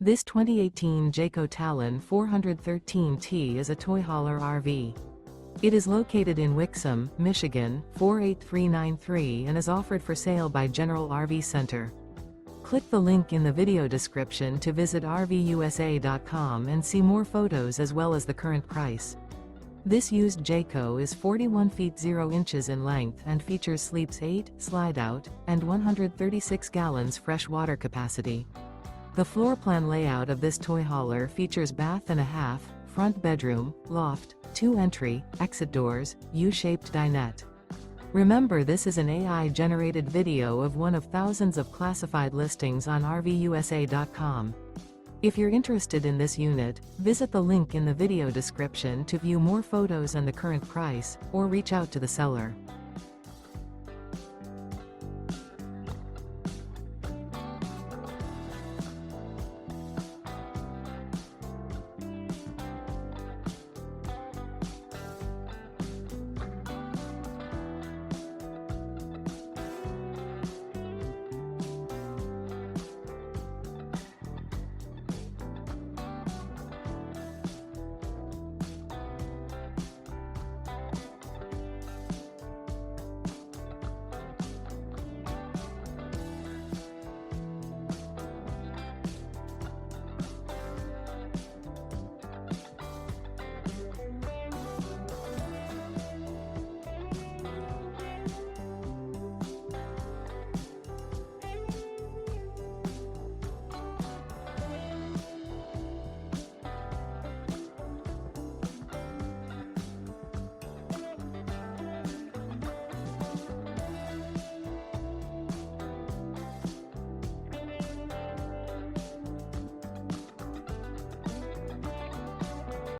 This 2018 Jayco Talon 413T is a toy hauler RV. It is located in Wixom, Michigan, 48393 and is offered for sale by General RV Center. Click the link in the video description to visit RVUSA.com and see more photos as well as the current price. This used Jayco is 41 feet 0 inches in length and features sleeps 8, Slideout, and 136 gallons fresh water capacity. The floor plan layout of this toy hauler features bath and a half, front bedroom, loft, 2 entry, exit doors, U-shaped dinette. Remember, this is an AI-generated video of one of thousands of classified listings on RVUSA.com. If you're interested in this unit, visit the link in the video description to view more photos and the current price, or reach out to the seller.